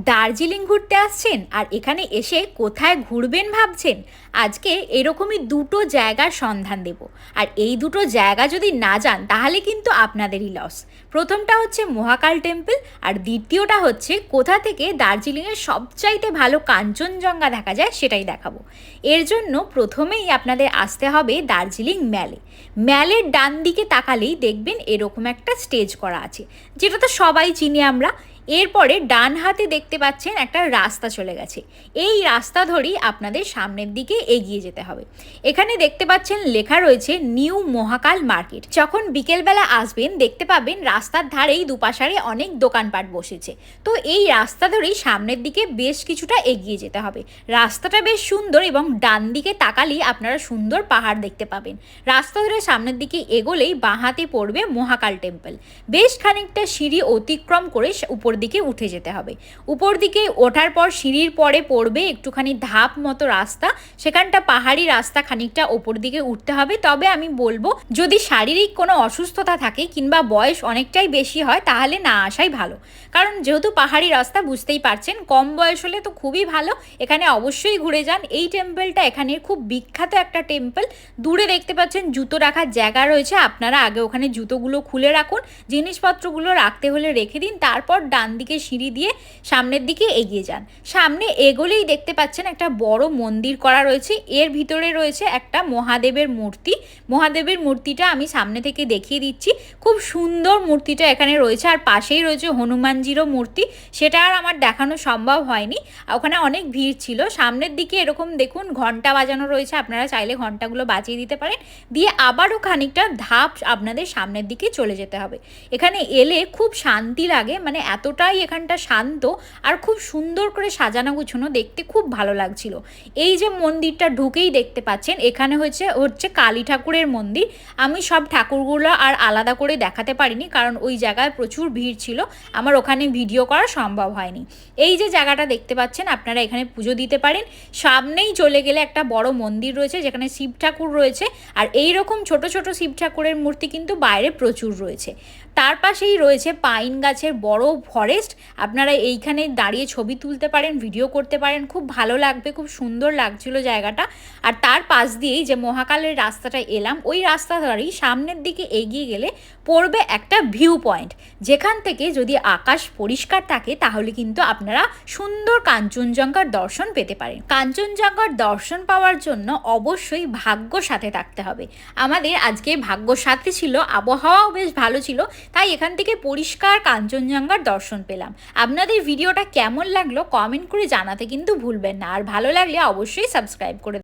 দার্জিলিং ঘুরতে আসছেন আর এখানে এসে কোথায় ঘুরবেন ভাবছেন? আজকে এরকমই দুটো জায়গার সন্ধান দেব। আর এই দুটো জায়গা যদি না যান তাহলে কিন্তু আপনাদেরই লস। প্রথমটা হচ্ছে মহাকাল টেম্পল, আর দ্বিতীয়টা হচ্ছে কোথা থেকে দার্জিলিংয়ের সবচাইতে ভালো কাঞ্চনজঙ্ঘা দেখা যায় সেটাই দেখাবো। এর জন্য প্রথমেই আপনাদের আসতে হবে দার্জিলিং ম্যালে। ম্যালের ডান দিকে তাকালেই দেখবেন এরকম একটা স্টেজ করা আছে, যেটা তো সবাই চিনি আমরা। এরপরে ডান হাতে দেখতে পাচ্ছেন একটা রাস্তা চলে গেছে। এই রাস্তা ধরেই আপনাদের সামনের দিকে এগিয়ে যেতে হবে। এখানে দেখতে পাচ্ছেন লেখা রয়েছে নিউ মহাকাল মার্কেট। যখন বিকেলবেলা আসবেন দেখতে পাবেন রাস্তার ধারেই দুপাশারে অনেক দোকানপাট বসেছে। তো এই রাস্তা ধরেই সামনের দিকে বেশ কিছুটা এগিয়ে যেতে হবে। রাস্তাটা বেশ সুন্দর এবং ডান দিকে তাকালেই আপনারা সুন্দর পাহাড় দেখতে পাবেন। রাস্তা ধরে সামনের দিকে এগোলেই বাঁ হাতে পড়বে মহাকাল টেম্পল। বেশ খানিকটা সিঁড়ি অতিক্রম করে উপর দিকে উঠে যেতে হবে। উপর দিকে ওঠার পর সিঁড়ির পরে পড়বে একটুখানি ধাপ মতো রাস্তা, সেখানটা পাহাড়ি রাস্তা, খানিকটা ওপর দিকে উঠতে হবে। তবে আমি বলবো যদি শারীরিক কোনো অসুস্থতা থাকে কিংবা বয়স অনেকটাই বেশি হয় তাহলে না আসাই ভালো, কারণ যেহেতু পাহাড়ি রাস্তা বুঝতেই পারছেন। কম বয়স হলে তো খুবই ভালো, এখানে অবশ্যই ঘুরে যান। এই টেম্পলটা এখানের খুব বিখ্যাত একটা টেম্পল। দূরে দেখতে পাচ্ছেন জুতো রাখার জায়গা রয়েছে, আপনারা আগে ওখানে জুতোগুলো খুলে রাখুন, জিনিসপত্রগুলো রাখতে হলে রেখে দিন। তারপর ডান দিকে সিঁড়ি দিয়ে সামনের দিকে এগিয়ে যান। সামনে এগোলেই দেখতে পাচ্ছেন একটা বড় মন্দির করা রয়েছে। এর ভিতরে রয়েছে একটা মহাদেবের মূর্তি। মহাদেবের মূর্তিটা আমি সামনে থেকে দেখিয়ে দিচ্ছি। খুব সুন্দর মূর্তিটা এখানে রয়েছে, আর পাশেই রয়েছে হনুমানজিরও মূর্তি। সেটা আর আমার দেখানো সম্ভব হয়নি, ওখানে অনেক ভিড় ছিল। সামনের দিকে এরকম দেখুন ঘন্টা বাজানো রয়েছে, আপনারা চাইলে ঘন্টাগুলো বাজিয়ে দিতে পারেন। দিয়ে আবারও খানিকটা ধাপ আপনাদের সামনের দিকে চলে যেতে হবে। এখানে এলে খুব শান্তি লাগে, মানে এতটাই এখানটা শান্ত আর খুব সুন্দর করে সাজানো গুছানো, দেখতে খুব ভালো লাগছিল। এই যে মন্দিরটা ঢুকেই দেখতে পাচ্ছেন এখানে হচ্ছে কালী ঠাকুরের মন্দির। আমি সব ঠাকুরগুলো আর আলাদা করে দেখাতে পারিনি, কারণ ওই জায়গায় প্রচুর ভিড় ছিল, আমার ওখানে ভিডিও করা সম্ভব হয়নি। এই যে জায়গাটা দেখতে পাচ্ছেন আপনারা এখানে পুজো দিতে পারেন। সামনেই চলে গেলে একটা বড় মন্দির রয়েছে যেখানে শিব ঠাকুর রয়েছে, আর এই রকম ছোট ছোট শিব ঠাকুরের মূর্তি কিন্তু বাইরে প্রচুর রয়েছে। তার পাশেই রয়েছে পাইন গাছের বড় ফরেস্ট, আপনারা এইখানে দাঁড়িয়ে ছবি তুলতে পারেন, ভিডিও করতে পারেন, খুব ভালো লাগবে, খুব সুন্দর লাগছিল জায়গাটা। আর তার পাশ দিয়েই যে মহাকালের রাস্তাটা এলাম, ওই রাস্তা ধরেই সামনের দিকে এগিয়ে গেলে পড়বে একটা ভিউ পয়েন্ট, যেখান থেকে যদি আকাশ পরিষ্কার থাকে তাহলে কিন্তু আপনারা সুন্দর কাঞ্চনজঙ্ঘার দর্শন পেতে পারেন। কাঞ্চনজঙ্ঘার দর্শন পাওয়ার জন্য অবশ্যই ভাগ্য সাথে থাকতে হবে। আমাদের আজকে ভাগ্য সাথে ছিল, আবহাওয়াও বেশ ভালো ছিল, তাই এখান থেকে পরিষ্কার কাঞ্চনজঙ্ঘার দর্শন পেলাম। আপনাদের ভিডিওটা কেমন লাগলো কমেন্ট করে জানাতে কিন্তু ভুলবেন না, আর ভালো লাগলে অবশ্যই সাবস্ক্রাইব করে